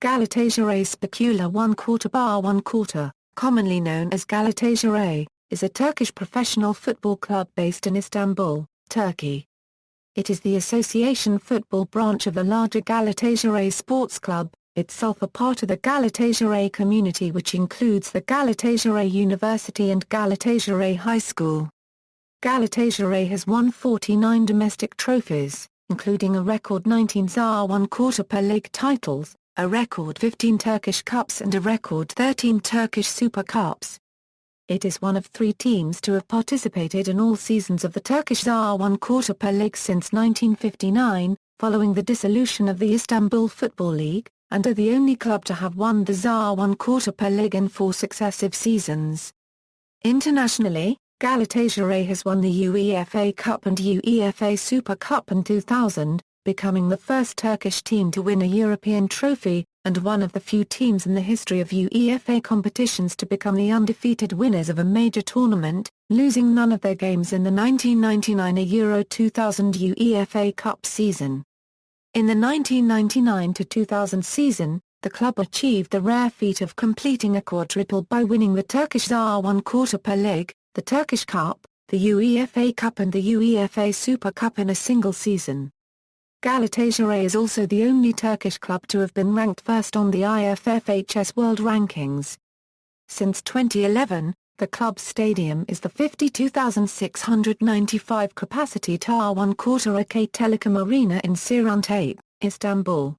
Galatasaray Spor 1/4, commonly known as Galatasaray, is a Turkish professional football club based in Istanbul, Turkey. It is the association football branch of the larger Galatasaray Sports Club, itself a part of the Galatasaray Community, which includes the Galatasaray University and Galatasaray High School. Galatasaray has won 49 domestic trophies, including a record 19 Super League titles, a record 15 Turkish Cups and a record 13 Turkish Super Cups. It is one of 3 teams to have participated in all seasons of the Turkish Super League since 1959, following the dissolution of the Istanbul Football League, and are the only club to have won the Super League in 4 successive seasons. Internationally, Galatasaray has won the UEFA Cup and UEFA Super Cup in 2000, becoming the first Turkish team to win a European trophy, and one of the few teams in the history of UEFA competitions to become the undefeated winners of a major tournament, losing none of their games in the 1999 Euro 2000 UEFA Cup season. In the 1999-2000 season, the club achieved the rare feat of completing a quadruple by winning the Turkish Super League, the Turkish Cup, the UEFA Cup and the UEFA Super Cup in a single season. Galatasaray is also the only Turkish club to have been ranked first on the IFFHS World Rankings. Since 2011, the club's stadium is the 52,695 capacity Tar-1/4 Telecom Arena in Siruntape, Istanbul.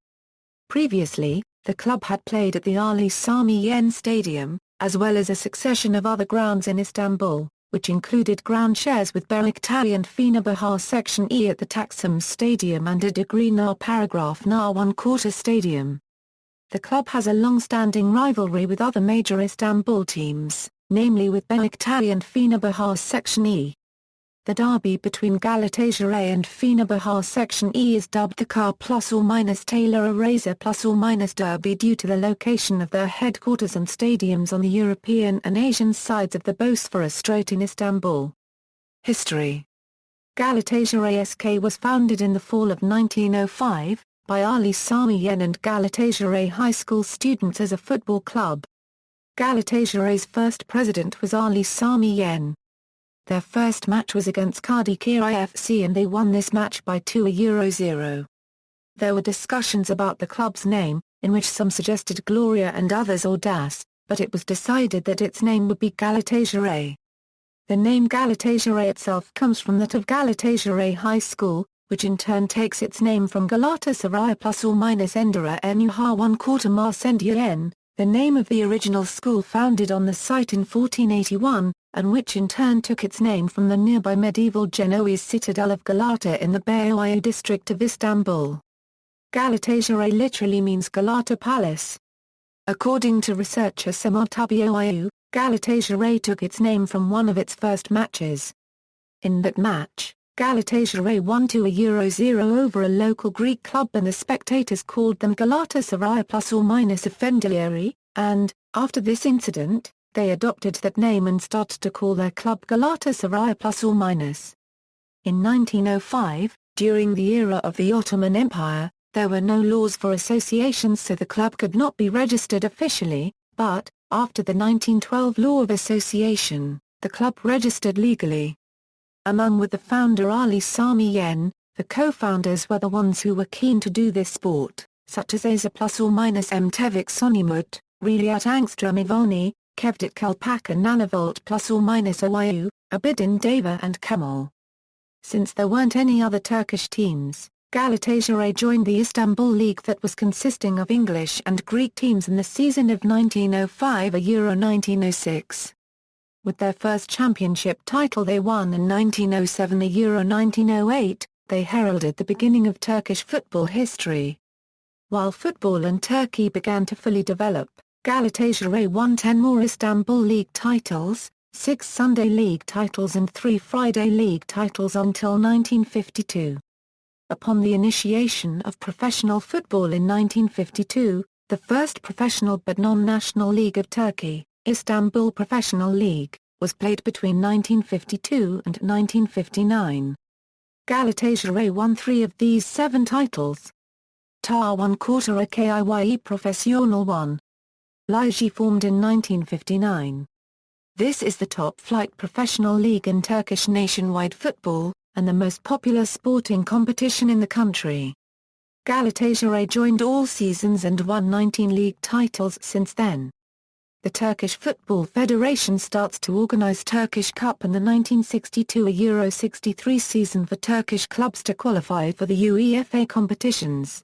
Previously, the club had played at the Ali Sami Yen Stadium, as well as a succession of other grounds in Istanbul, which included ground shares with Beşiktaş and Fenerbahçe Section E at the Taksim Stadium and a degree Nar Paragraph Nar 1/4 Stadium. The club has a long-standing rivalry with other major Istanbul teams, namely with Beşiktaş and Fenerbahçe Section E. The derby between Galatasaray and Fenerbahçe Section E is dubbed the Car ± Taylor Eraser ± Derby due to the location of their headquarters and stadiums on the European and Asian sides of the Bosphorus Strait in Istanbul. History. Galatasaray S.K. was founded in the fall of 1905, by Ali Sami Yen and Galatasaray High School students as a football club. Galatasaray's first president was Ali Sami Yen. Their first match was against Kadıköy FC and they won this match by 2-0. There were discussions about the club's name, in which some suggested Gloria and others Audace, but it was decided that its name would be Galatasaray. The name Galatasaray itself comes from that of Galatasaray High School, which in turn takes its name from Galatasaray ± Endera Nuh 1/4 Marsendiyen, the name of the original school founded on the site in 1481, and which in turn took its name from the nearby medieval Genoese citadel of Galata in the Beyoğlu district of Istanbul. Galatasaray literally means Galata Palace. According to researcher Sami Yen, Galatasaray took its name from one of its first matches. In that match, Galatasaray won 2-0 over a local Greek club and the spectators called them Galatasaray ± Efendileri, and, after this incident, they adopted that name and started to call their club Galatasaray ±. In 1905, during the era of the Ottoman Empire, there were no laws for associations so the club could not be registered officially, but, after the 1912 Law of Association, the club registered legally. Among with the founder Ali Sami Yen, the co-founders were the ones who were keen to do this sport, such as Asa ± Mtevik Sonimut, Reliat Angstrom Ivani, Kevdet Kalpak and Nanavolt ± Oyu, Abidin Deva and Kemal. Since there weren't any other Turkish teams, Galatasaray joined the Istanbul League that was consisting of English and Greek teams in the season of 1905 Euro 1906. With their first championship title they won in 1907 Euro 1908, they heralded the beginning of Turkish football history. While football in Turkey began to fully develop, Galatasaray won 10 more Istanbul League titles, 6 Sunday League titles and 3 Friday League titles until 1952. Upon the initiation of professional football in 1952, the first professional but non-national league of Turkey, Istanbul Professional League, was played between 1952 and 1959. Galatasaray won 3 of these 7 titles. Ta 1/4 KIYE Professional 1. Ligi formed in 1959. This is the top-flight professional league in Turkish nationwide football, and the most popular sporting competition in the country. Galatasaray joined all seasons and won 19 league titles since then. The Turkish Football Federation starts to organize Turkish Cup in the 1962 Euro 63 season for Turkish clubs to qualify for the UEFA competitions.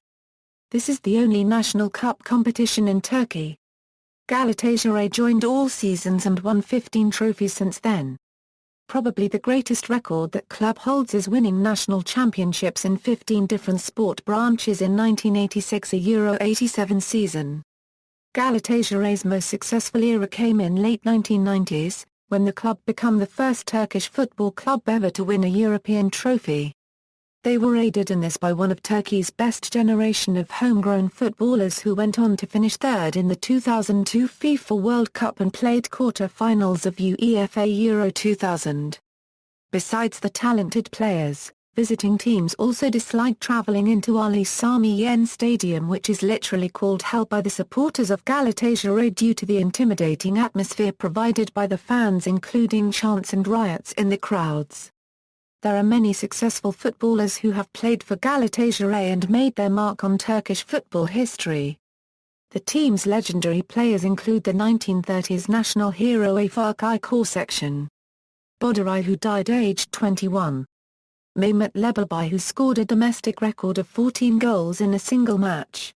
This is the only national cup competition in Turkey. Galatasaray joined all seasons and won 15 trophies since then. Probably the greatest record that club holds is winning national championships in 15 different sport branches in 1986 Euro 87 season. Galatasaray's most successful era came in late 1990s, when the club became the first Turkish football club ever to win a European trophy. They were aided in this by one of Turkey's best generation of homegrown footballers who went on to finish third in the 2002 FIFA World Cup and played quarter-finals of UEFA Euro 2000. Besides the talented players, visiting teams also dislike travelling into Ali Sami Yen Stadium, which is literally called hell by the supporters of Galatasaray due to the intimidating atmosphere provided by the fans, including chants and riots in the crowds. There are many successful footballers who have played for Galatasaray and made their mark on Turkish football history. The team's legendary players include the 1930s national hero Afak Korsection, Boduray, who died aged 21. Mehmet Leberbay, who scored a domestic record of 14 goals in a single match.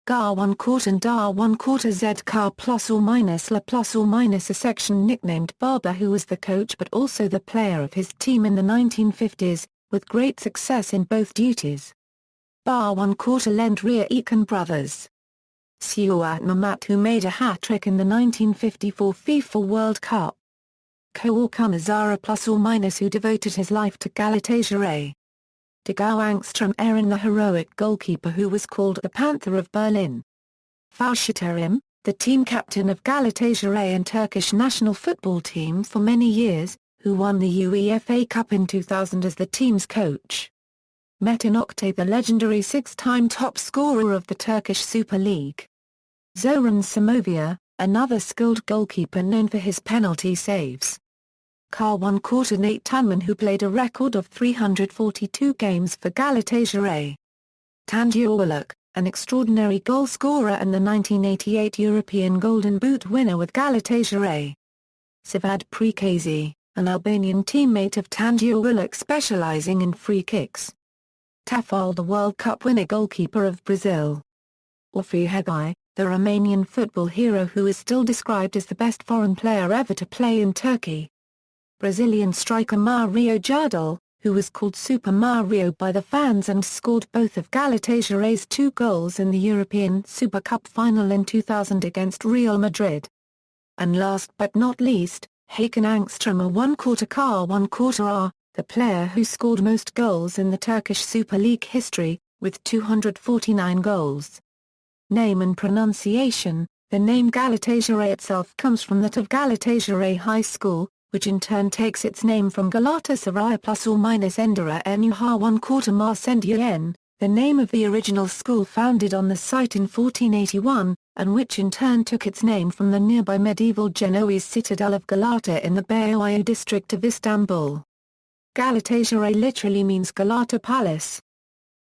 Gar 1/4 and Dar 1/4 ZK +or- a section nicknamed Baba, who was the coach but also the player of his team in the 1950s, with great success in both duties. Bar 1/4 lent Ria Ekan brothers. Suat Mamat, who made a hat-trick in the 1954 FIFA World Cup. Koorkan Azara +or- who devoted his life to Galatasaray. Degau Angstrom Eren, the heroic goalkeeper who was called the Panther of Berlin. Faushiterim, the team captain of Galatasaray and Turkish national football team for many years, who won the UEFA Cup in 2000 as the team's coach. Metin Oktay, the legendary six-time top scorer of the Turkish Super League. Zoran Samovia, another skilled goalkeeper known for his penalty saves. Kar 1/4 Nate Tanman, who played a record of 342 games for Galatasaray. Tanjur Uluk, an extraordinary goal scorer and the 1988 European Golden Boot winner with Galatasaray. Sivad Prikazi, an Albanian teammate of Tanjur Uluk specializing in free kicks. Tafal, the World Cup winner goalkeeper of Brazil. Orfi Hegai, the Romanian football hero who is still described as the best foreign player ever to play in Turkey. Brazilian striker Mario Jardel, who was called Super Mario by the fans and scored both of Galatasaray's 2 goals in the European Super Cup final in 2000 against Real Madrid. And last but not least, Hakan Angstrom, a 1/4 Kar 1/4 the player who scored most goals in the Turkish Super League history, with 249 goals. Name and pronunciation: the name Galatasaray itself comes from that of Galatasaray High School, which in turn takes its name from Galatasaray +or- Endera Nuha 1/4 Marsendiyen, the name of the original school founded on the site in 1481, and which in turn took its name from the nearby medieval Genoese citadel of Galata in the Beyoğlu district of Istanbul. Galatasaray literally means Galata Palace.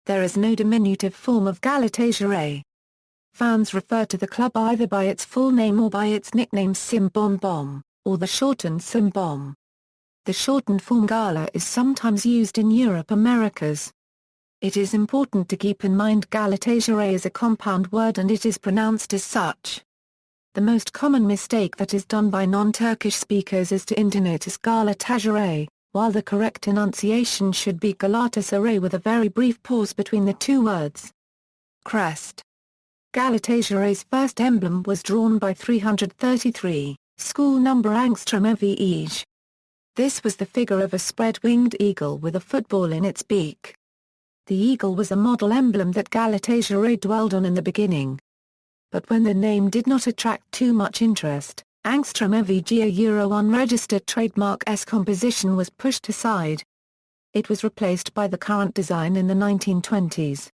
There is no diminutive form of Galatasaray. Fans refer to the club either by its full name or by its nickname Sim Bom Bom, or the shortened Sim Bom. The shortened form Gala is sometimes used in Europe Americas. It is important to keep in mind Galatasaray is a compound word and it is pronounced as such. The most common mistake that is done by non-Turkish speakers is to intonate as Galatasaray, while the correct enunciation should be Galatasaray with a very brief pause between the two words. Crest. Galatasaray's first emblem was drawn by 333, school number Angstrom Eve. This was the figure of a spread-winged eagle with a football in its beak. The eagle was a model emblem that Galatasaray dwelled on in the beginning. But when the name did not attract too much interest, Angstrom Eve, a Euro unregistered trademark S composition, was pushed aside. It was replaced by the current design in the 1920s.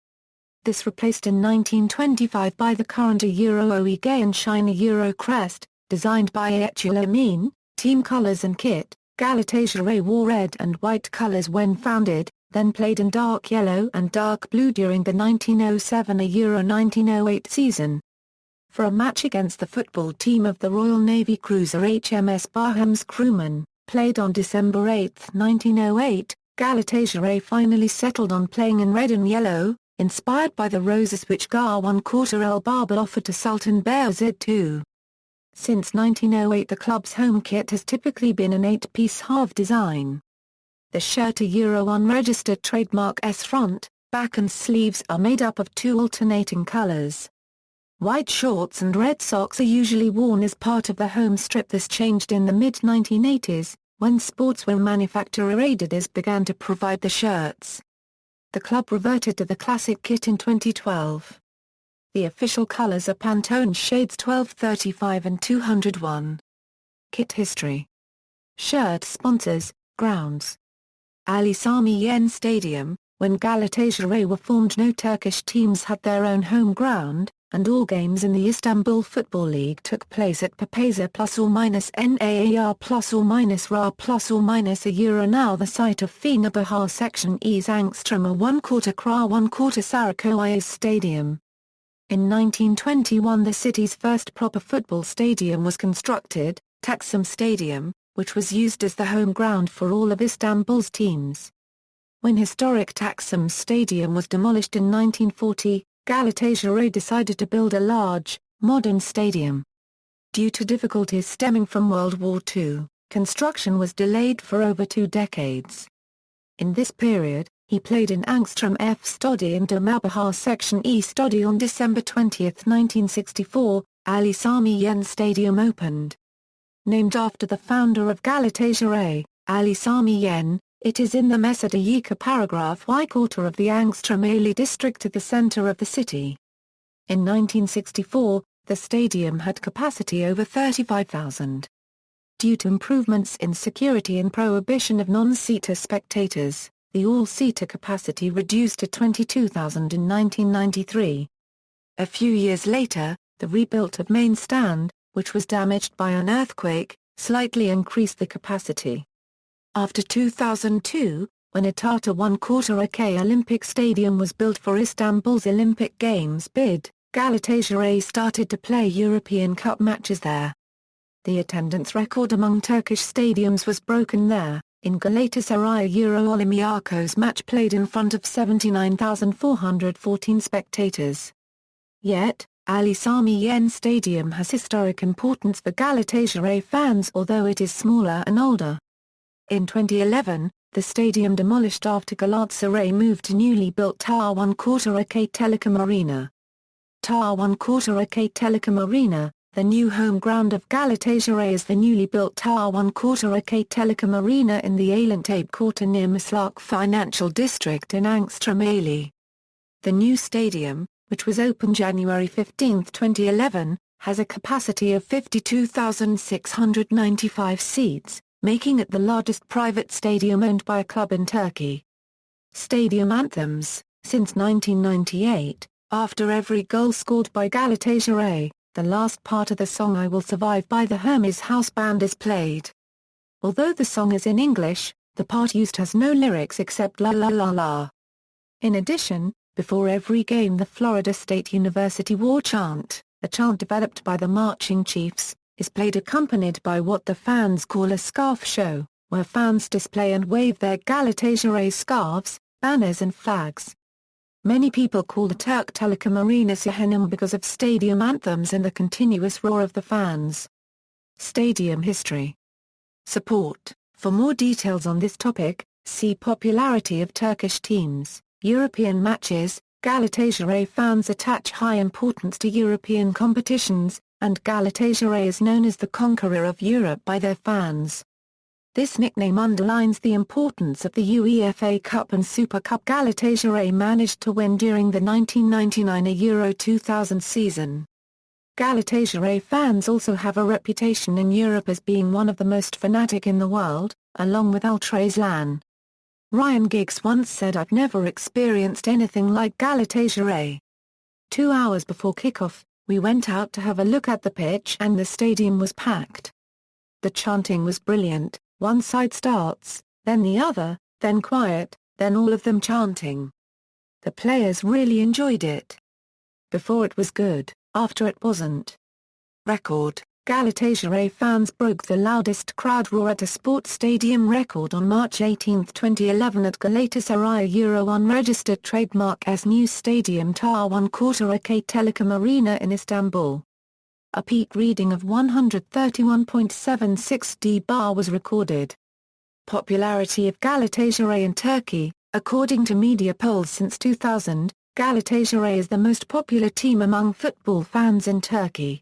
this replaced in 1925 by the current Euro OEG and shiny Euro crest, designed by Ayetullah Amin. Team colours and kit: Galatasaray wore red and white colours when founded, then played in dark yellow and dark blue during the 1907 Euro 1908 season. For a match against the football team of the Royal Navy cruiser HMS Baham's crewmen, played on December 8, 1908, Galatasaray finally settled on playing in red and yellow, inspired by the roses which Garwan Quarter El Baba offered to Sultan Bayezid II. Since 1908 the club's home kit has typically been an 8-piece half design. The shirt a Euro unregistered trademark S front, back and sleeves are made up of two alternating colours. White shorts and red socks are usually worn as part of the home strip. This changed in the mid-1980s, when sportswear manufacturer Adidas began to provide the shirts. The club reverted to the classic kit in 2012. The official colours are Pantone shades 1235 and 201. Kit history. Shirt sponsors, grounds. Ali Sami Yen Stadium. When Galatasaray were formed, no Turkish teams had their own home ground, and all games in the Istanbul Football League took place at Papaza +/- NAAR +/- a Euro. Now the site of FINA Bahar Section E's Angstrom a 1/4 Kra 1/4 Sarakoyas Stadium. In 1921 the city's first proper football stadium was constructed, Taksim Stadium, which was used as the home ground for all of Istanbul's teams. When historic Taksim Stadium was demolished in 1940, Galatasaray decided to build a large, modern stadium. Due to difficulties stemming from World War II, construction was delayed for over 2 decades. In this period, he played in Angstrom F Stadi and Bahar Section E Stadi. On December 20, 1964, Ali Sami Yen Stadium opened. Named after the founder of Galatasaray, Ali Sami Yen, it is in the Mesut Ayika paragraph Y quarter of the Angstrom Ali district at the center of the city. In 1964, the stadium had capacity over 35,000. Due to improvements in security and prohibition of non-seater spectators, the all-seater capacity reduced to 22,000 in 1993. A few years later, the rebuilt of main stand, which was damaged by an earthquake, slightly increased the capacity. After 2002, when a Tata 1/4 AK Olympic Stadium was built for Istanbul's Olympic Games bid, Galatasaray started to play European Cup matches there. The attendance record among Turkish stadiums was broken there. In Galatasaray Euro Olympiacos match played in front of 79,414 spectators. Yet, Ali Sami Yen Stadium has historic importance for Galatasaray fans, although it is smaller and older. In 2011, the stadium demolished after Galatasaray moved to newly built Tar 1/4 AK Telecom Arena. Tar 1/4 AK Telecom Arena, the new home ground of Galatasaray, is the newly built Tar 1/4 AK Telecom Arena in the Alentape Quarter near Maslak Financial District in Angstrom Ali. The new stadium, which was opened January 15, 2011, has a capacity of 52,695 seats, making it the largest private stadium owned by a club in Turkey. Stadium anthems. Since 1998, after every goal scored by Galatasaray, the last part of the song "I Will Survive" by the Hermes House Band is played. Although the song is in English, the part used has no lyrics except "La La La La." In addition, before every game the Florida State University War Chant, a chant developed by the marching chiefs, is played accompanied by what the fans call a scarf show, where fans display and wave their Galatasaray scarves, banners and flags. Many people call the Turk Telekom Arena Cehennem because of stadium anthems and the continuous roar of the fans. Stadium history. Support. For more details on this topic, see Popularity of Turkish teams, European matches. Galatasaray fans attach high importance to European competitions, and Galatasaray is known as the conqueror of Europe by their fans. This nickname underlines the importance of the UEFA Cup and Super Cup Galatasaray managed to win during the 1999 Euro 2000 season. Galatasaray fans also have a reputation in Europe as being one of the most fanatic in the world, along with Ultras LAN. Ryan Giggs once said, "I've never experienced anything like Galatasaray." 2 hours before kickoff, we went out to have a look at the pitch and the stadium was packed. The chanting was brilliant. One side starts, then the other, then quiet, then all of them chanting. The players really enjoyed it. Before it was good, after it wasn't. Record: Galatasaray fans broke the loudest crowd roar at a sports stadium record on March 18, 2011 at Galatasaray unregistered trademark S new stadium Tar 1/4 AK Telecom Arena in Istanbul. A peak reading of 131.76 dB was recorded. Popularity of Galatasaray in Turkey: according to media polls since 2000, Galatasaray is the most popular team among football fans in Turkey.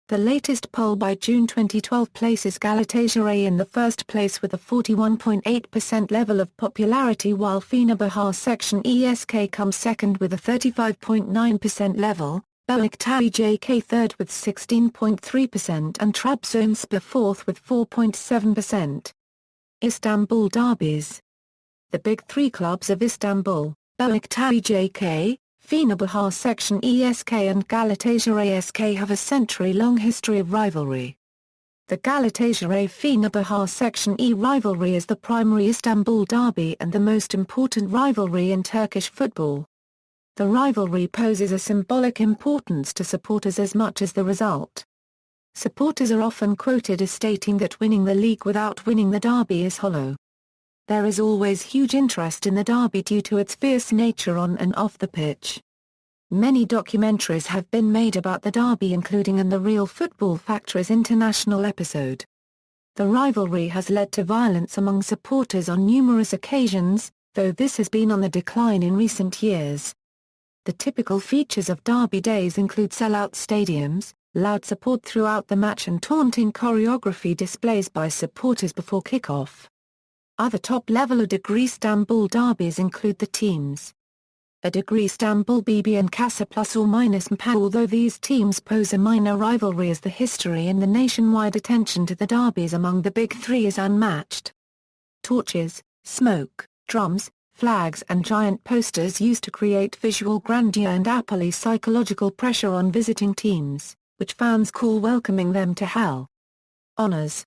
The latest poll by June 2012 places Galatasaray in the first place with a 41.8% level of popularity, while Fenerbahçe Section S.K comes second with a 35.9% level, Beşiktaş J.K third with 16.3% and Trabzonspor fourth with 4.7%. Istanbul derbies. The big three clubs of Istanbul, Beşiktaş J.K., Fenerbahçe Section S.K and Galatasaray S.K have a century-long history of rivalry. The Galatasaray-Fenerbahçe Section E rivalry is the primary Istanbul derby and the most important rivalry in Turkish football. The rivalry poses a symbolic importance to supporters as much as the result. Supporters are often quoted as stating that winning the league without winning the derby is hollow. There is always huge interest in the derby due to its fierce nature on and off the pitch. Many documentaries have been made about the derby, including in the Real Football Factory's international episode. The rivalry has led to violence among supporters on numerous occasions, though this has been on the decline in recent years. The typical features of derby days include sell-out stadiums, loud support throughout the match and taunting choreography displays by supporters before kick-off. Other top-level Degree Istanbul derbies include the teams Degree Istanbul BB and Casa plus or minus MPA. Although these teams pose a minor rivalry, as the history and the nationwide attention to the derbies among the big three is unmatched. Torches, smoke, drums, flags and giant posters used to create visual grandeur and apply psychological pressure on visiting teams, which fans call welcoming them to hell. Honours.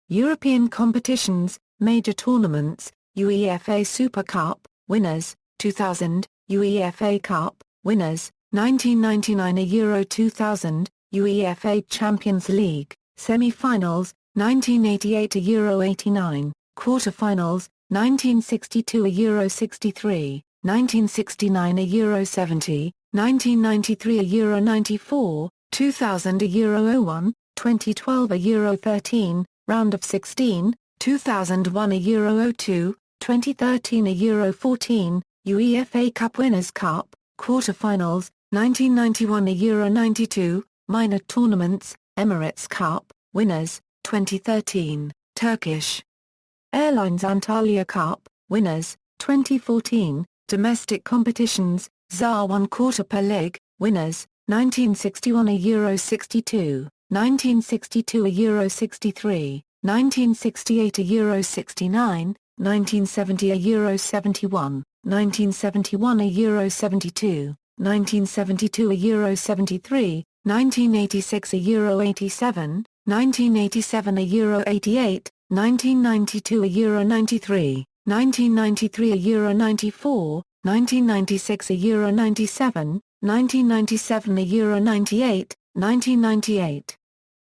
European competitions, major tournaments, UEFA Super Cup, winners, 2000, UEFA Cup, winners, 1999, Euro 2000, UEFA Champions League, semi-finals, 1988, Euro 89, quarter-finals, 1962, Euro 63, 1969, Euro 70, 1993, Euro 94, 2000, Euro 01, 2012, Euro 13, round of 16, 2001, Euro 02, 2013, Euro 14, UEFA Cup Winners' Cup, quarter-finals, 1991, Euro 92, minor tournaments, Emirates Cup, winners, 2013, Turkish Airlines Antalya Cup, winners, 2014, domestic competitions, ZA 1/4 per Lig, winners, 1961, Euro 62, 1962, Euro 63, 1968, Euro 69, 1970, Euro 71, 1971, Euro 72, 1972, Euro 73, 1986, Euro 87, 1987, Euro 88, 1992, Euro 93, 1993, Euro 94, 1996, Euro 97, 1997, Euro 98, 1998,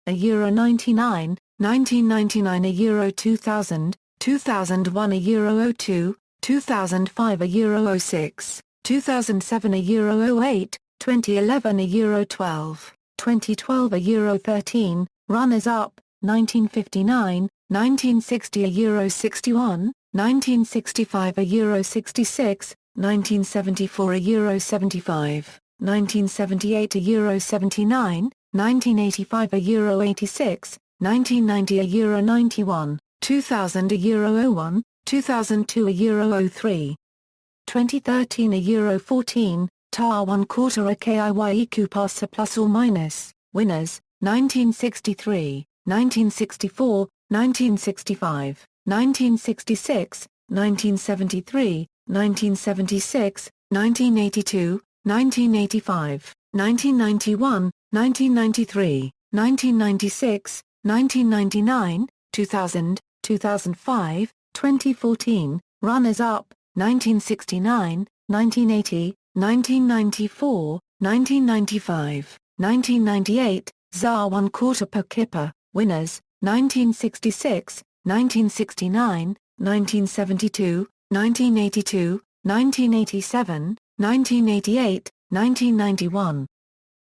Euro 99, 1999, Euro 2000, 2001, Euro 02, 2005, Euro 06, 2007, Euro 08, 2011, Euro 12, 2012, Euro 13, runners-up, 1959, 1960, Euro 61, 1965, Euro 66, 1974, Euro 75, 1978, Euro 79, 1985, Euro 86, 1990, Euro 91, 2000, Euro 01, 2002, Euro 03, 2013, Euro 14, Tar 1/4 AKIYEQ Passa plus or minus, winners, 1963, 1964, 1965, 1966, 1973, 1976, 1982, 1985, 1991, 1993, 1996, 1999, 2000, 2005, 2014, runners-up, 1969, 1980, 1994, 1995, 1998, ZAR 1/4 per kipper, winners, 1966, 1969, 1972, 1982, 1987, 1988, 1991,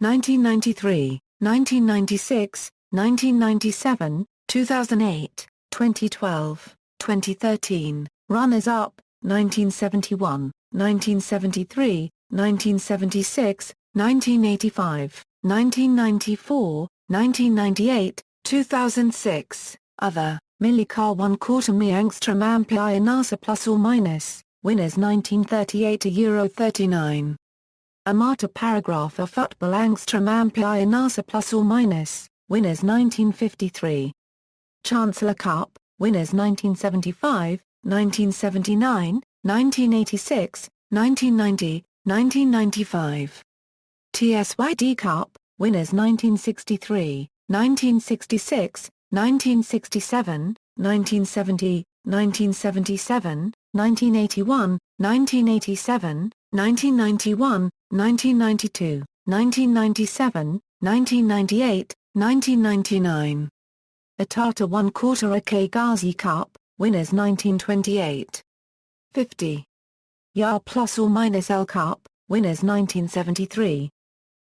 1993, 1996, 1997, 2008, 2012, 2013, runners-up, 1971, 1973, 1976, 1985, 1994, 1998, 2006, other, Millikar 1/4 mi angstrom ampli nasa plus or minus, winners 1938 Euro 39. Amata paragraph of football angstrom ampli nasa plus or minus, winners 1953. Chancellor Cup, winners 1975, 1979, 1986, 1990, 1995. TSYD Cup, winners 1963, 1966, 1967, 1970, 1977, 1981, 1987, 1991, 1992, 1997, 1998, 1999. Atata 1/4 AK Ghazi Cup, winners 1928. 50. Yar plus or minus L Cup, winners 1973.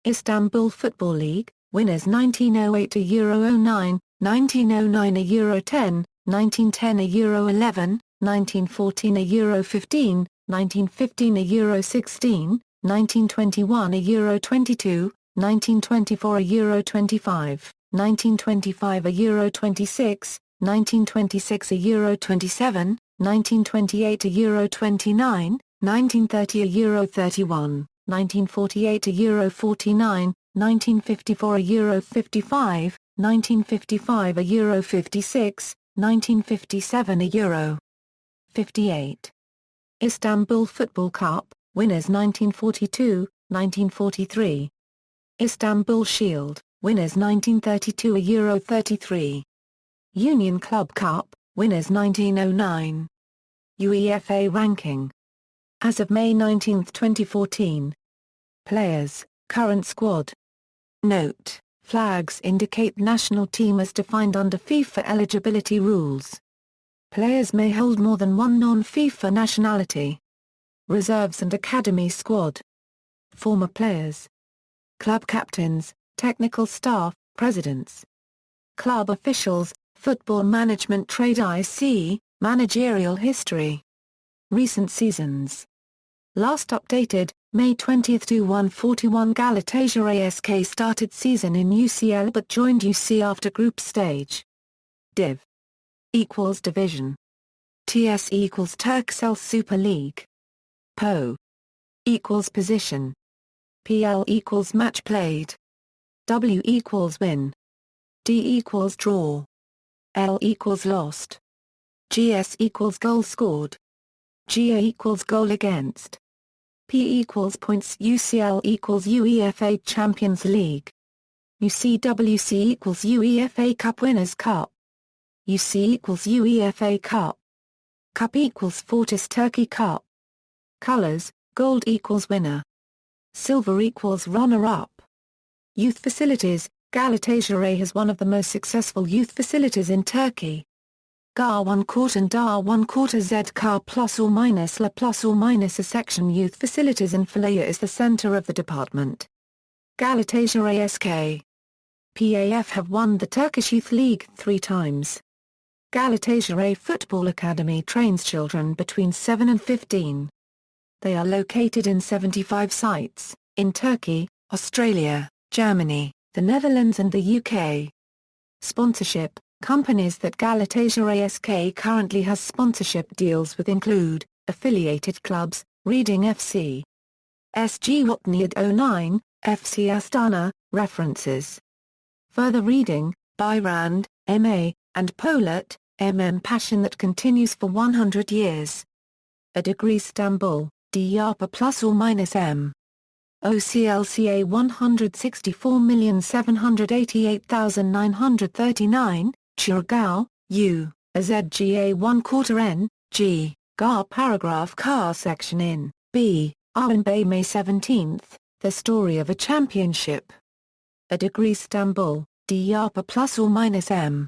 Istanbul Football League, winners 1908 to Euro 09, 1909 a Euro 10, 1910 a Euro 11, 1914 a Euro 15, 1915 a Euro 16, 1921 a Euro 22, 1924 a Euro 25, 1925 a Euro 26, 1926 a Euro 27, 1928 a Euro 29, 1930 a Euro 31, 1948 a Euro 49, 1954 a Euro 55, 1955 a Euro 56, 1957 a Euro 58. Istanbul Football Cup, winners 1942, 1943. Istanbul Shield, winners 1932 a Euro 33. Union Club Cup, winners 1909. UEFA ranking. As of May 19, 2014. Players, current squad. Note, flags indicate national team as defined under FIFA eligibility rules. Players may hold more than one non-FIFA nationality. Reserves and academy squad. Former players. Club captains, technical staff, presidents. Club officials, football management trade IC, managerial history. Recent seasons. Last updated, May 20 to 141. Galatasaray S.K started season in UCL but joined UC after group stage. Div. Equals division. TS equals Turkish Super League. PO. Equals position. PL equals match played. W equals win. D equals draw. L equals lost. GS equals goal scored. GA equals goal against. P equals points. UCL equals UEFA Champions League. UCWC equals UEFA Cup Winners' Cup. UC equals UEFA Cup. Cup equals Fortis Turkey Cup. Colors, gold equals winner. Silver equals runner-up. Youth facilities, Galatasaray has one of the most successful youth facilities in Turkey. GAR 1/4 and DAR 1/4 ZK plus or minus La plus or minus a section youth facilities in Falaya is the center of the department. Galatasaray S.K. PAF have won the Turkish Youth League 3 times. Galatasaray Football Academy trains children between 7 and 15. They are located in 75 sites, in Turkey, Australia, Germany, the Netherlands and the UK. Sponsorship. Companies that Galatasaray S.K currently has sponsorship deals with include, affiliated clubs, Reading FC. SG Watniad 09, FC Astana, references. Further reading, Byrand, M.A., and Polat, passion that continues for 100 years. A degree Istanbul, D Yarpa plus or minus M. OCLCA 164,788,939, Chiragao, U, AZGA 1/4 N, G, GAR paragraph car section in, B, Arun Bay May 17, The Story of a Championship. A degree Istanbul, D Yarpa plus or minus M.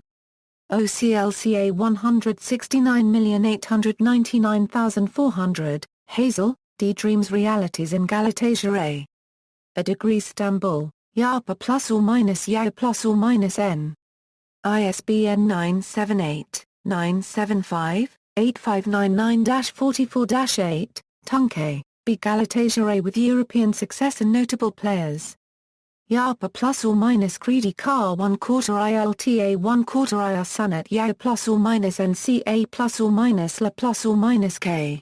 OCLCA 169,899,400, Hazel, D Dreams Realities in Galatasaray. A degree Istanbul, Yarpa plus or minus Ya plus or minus N. ISBN 978-975-8599-44-8, Tunke, B Galatasaray with European success and notable players. Yarpa plus or minus Creedy Car 1/4 ILTA 1/4 IR Sunet Ya plus or minus NCA plus or minus La plus or minus K.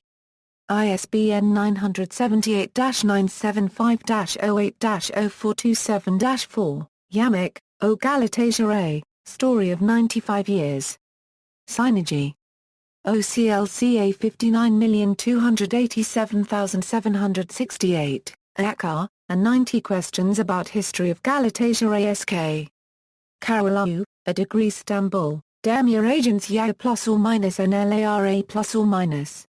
ISBN 978-975-08-0427-4, Yamik, O Galatasaray, Story of 95 Years. Synergy. OCLCA 59,287,768, Akar, and 90 Questions about History of Galatasaray S.K. Karalu, A degree Istanbul, Demir Agents Ya plus or minus NLARA plus or minus.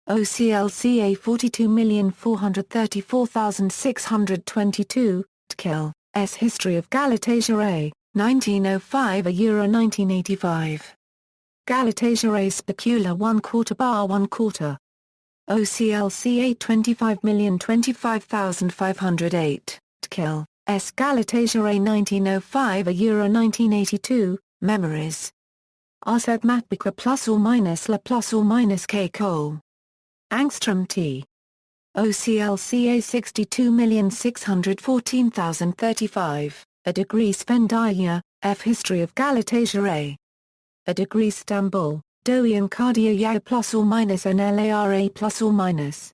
OCLCA 42,434,622, Tkil, S. History of Galatasaray, 1905 Euro 1985. Galatasaray Specula 1/4 bar 1/4. OCLCA 25,025,508, Tkil, S. Galatasaray 1905 Euro 1982, Memories. Arsad Matbika plus or minus La plus or minus K. Cole. Angstrom T. OCLCA 62,614,035, A degree Svendalia, F. History of Galatasaray. A degree Istanbul, Doian Cardia Ya plus or minus NLARA plus or minus.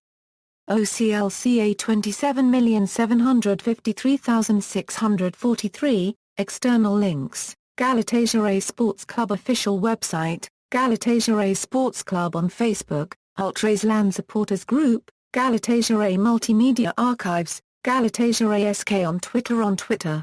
OCLCA 27,753,643, External links, Galatasaray Sports Club official website, Galatasaray Sports Club on Facebook, Ultras Land Supporters Group, Galatasaray Multimedia Archives, Galatasaray SK on Twitter.